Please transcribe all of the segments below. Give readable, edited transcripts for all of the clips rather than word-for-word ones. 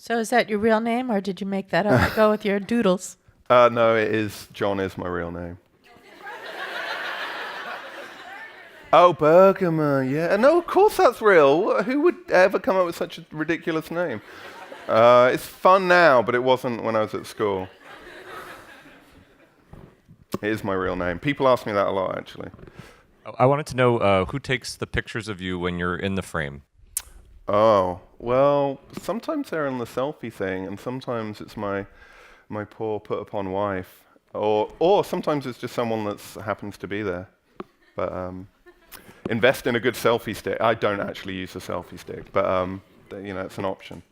So is that your real name, or did you make that up to go with your doodles? No, it is. Jon is my real name. Oh, Burgerman, yeah. No, of course that's real. Who would ever come up with such a ridiculous name? It's fun now, but it wasn't when I was at school. It is my real name. People ask me that a lot, actually. I wanted to know who takes the pictures of you when you're in the frame. Oh, well, sometimes they're on the selfie thing, and sometimes it's my poor put-upon wife, or sometimes it's just someone that happens to be there. But invest in a good selfie stick. I don't actually use a selfie stick, but it's an option.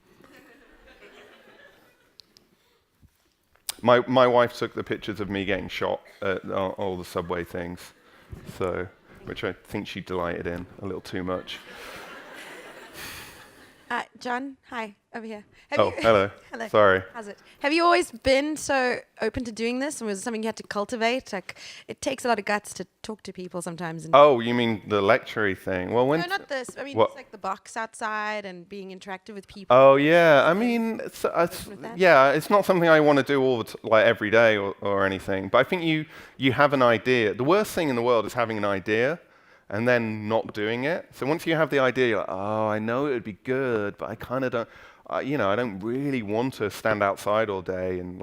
My wife took the pictures of me getting shot at all the subway things, which I think she delighted in a little too much. Jon, hi, over here. Hello. Hello. Sorry. How's it? Have you always been so open to doing this, and was it something you had to cultivate? Like, it takes a lot of guts to talk to people sometimes. And Oh, you mean the lecture thing? Well, no, not this. I mean, it's like the box outside and being interactive with people. Oh yeah, I mean, it's not something I want to do all like every day or anything. But I think you have an idea. The worst thing in the world is having an idea and then not doing it. So once you have the idea, you're like, oh, I know it would be good, but I kind of don't. I don't really want to stand outside all day and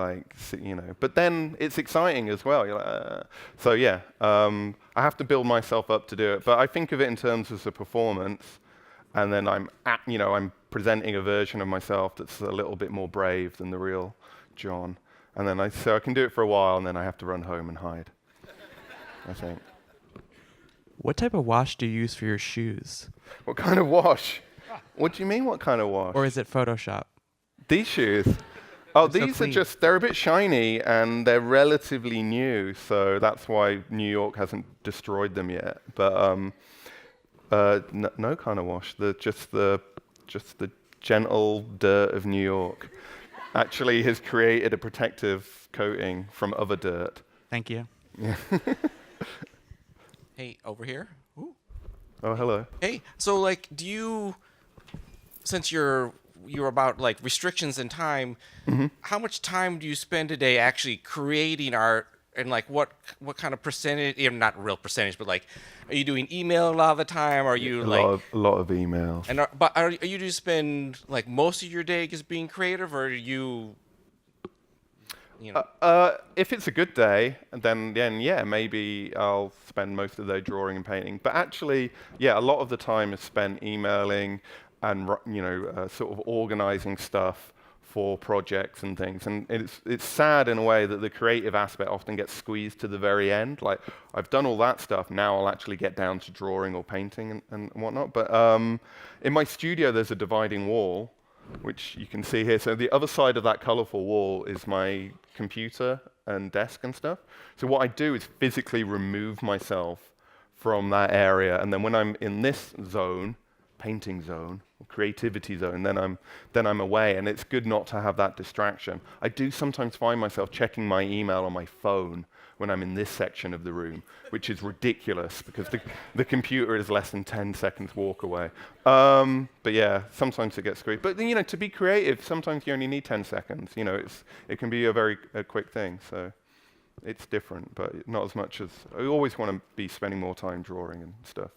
But then it's exciting as well. You're like, So yeah, I have to build myself up to do it. But I think of it in terms of a performance, and then I'm presenting a version of myself that's a little bit more brave than the real Jon. And then so I can do it for a while, and then I have to run home and hide. I think. What type of wash do you use for your shoes? What kind of wash? What do you mean, what kind of wash? Or is it Photoshop? These shoes? Oh, They're so these are clean. they're a bit shiny and they're relatively new, so that's why New York hasn't destroyed them yet. But no kind of wash. Just the gentle dirt of New York actually has created a protective coating from other dirt. Thank you. Yeah. Hey, over here. Ooh. Oh, hello. Hey, so do you, since you're about restrictions in time, how much time do you spend a day actually creating art, and what kind of percentage? Not real percentage, but are you doing email a lot of the time? Are you a lot of emails? And are you do you spend most of your day just being creative, or are you? If it's a good day, then yeah, maybe I'll spend most of the day drawing and painting. But actually, yeah, a lot of the time is spent emailing and sort of organizing stuff for projects and things. And it's sad in a way that the creative aspect often gets squeezed to the very end. Like, I've done all that stuff, now I'll actually get down to drawing or painting and whatnot. But in my studio, there's a dividing wall, which you can see here. So the other side of that colorful wall is my computer and desk and stuff. So what I do is physically remove myself from that area, and then when I'm in this zone, painting zone, or creativity zone, then I'm away, and it's good not to have that distraction. I do sometimes find myself checking my email on my phone when I'm in this section of the room, which is ridiculous because the computer is less than 10 seconds walk away. But yeah, sometimes it gets screwed. But to be creative, sometimes you only need 10 seconds. It can be a quick thing. So it's different, but not as much as I always want to be spending more time drawing and stuff.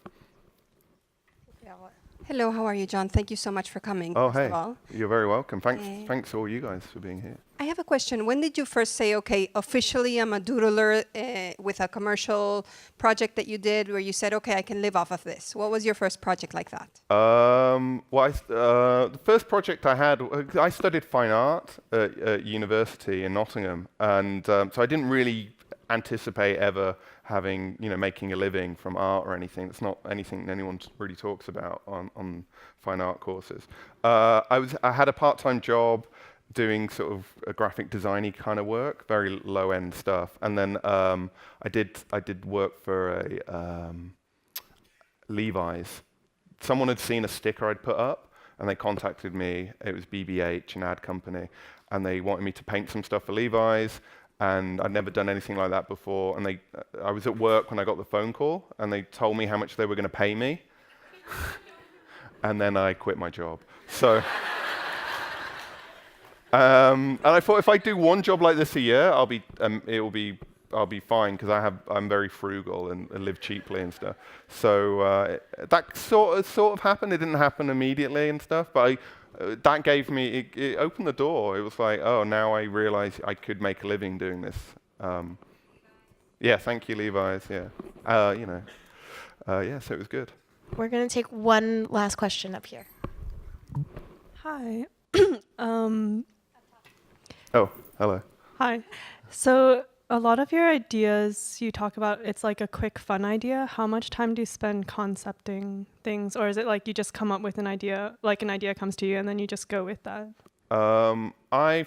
Hello, how are you, Jon? Thank you so much for coming. Oh, first hey, of all. You're very welcome. Thanks all you guys for being here. I have a question. When did you first say, okay, officially I'm a doodler with a commercial project that you did where you said, okay, I can live off of this? What was your first project like that? The first project I had, I studied fine art at university in Nottingham, and so I didn't really anticipate ever making a living from art or anything. It's not anything anyone really talks about on fine art courses. I had a part-time job doing sort of a graphic designy kind of work, very low-end stuff, and then I did work for a Levi's. Someone had seen a sticker I'd put up, and they contacted me. It was BBH, an ad company, and they wanted me to paint some stuff for Levi's. And I'd never done anything like that before. And I was at work when I got the phone call, and they told me how much they were going to pay me. And then I quit my job. So And I thought if I do one job like this a year, I'll be fine because I'm very frugal and live cheaply and stuff. So that sort of happened. It didn't happen immediately and stuff, but that gave me it opened the door. It was like, oh, now I realize I could make a living doing this. Yeah, thank you, Levi's. Yeah, yeah. So it was good. We're going to take one last question up here. Hi. Oh, hello. Hi. So a lot of your ideas you talk about, it's like a quick fun idea. How much time do you spend concepting things? Or is it like you just come up with an idea, like an idea comes to you and then you just go with that? I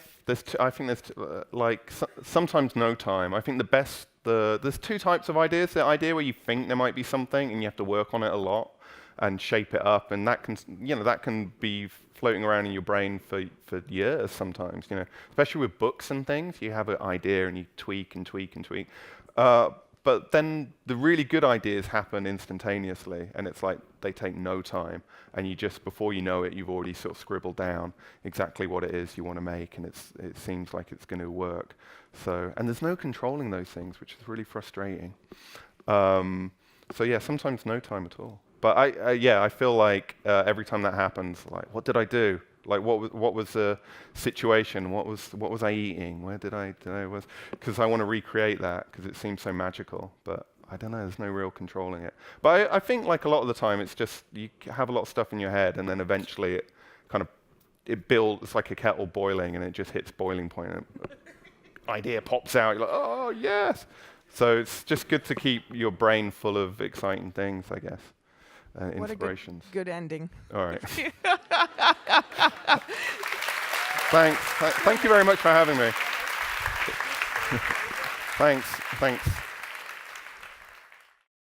think there's sometimes no time. I think there's two types of ideas. The idea where you think there might be something and you have to work on it a lot and shape it up, and that can be floating around in your brain for years sometimes. Especially with books and things, you have an idea and you tweak and tweak and tweak. But then the really good ideas happen instantaneously, and it's like they take no time, and you just, before you know it, you've already sort of scribbled down exactly what it is you want to make, and it seems like it's going to work. So, and there's no controlling those things, which is really frustrating. So yeah, sometimes no time at all. But I feel like every time that happens, like, what did I do? Like, what was the situation? What was I eating? Where did I was? Because I want to recreate that because it seems so magical. But I don't know. There's no real controlling it. But I think like a lot of the time, it's just you have a lot of stuff in your head, and then eventually it builds. It's like a kettle boiling, and it just hits boiling point. And idea pops out. You're like, oh yes. So it's just good to keep your brain full of exciting things, I guess. Inspirations. Good ending. All right. Thanks. Thank you very much for having me. Thanks.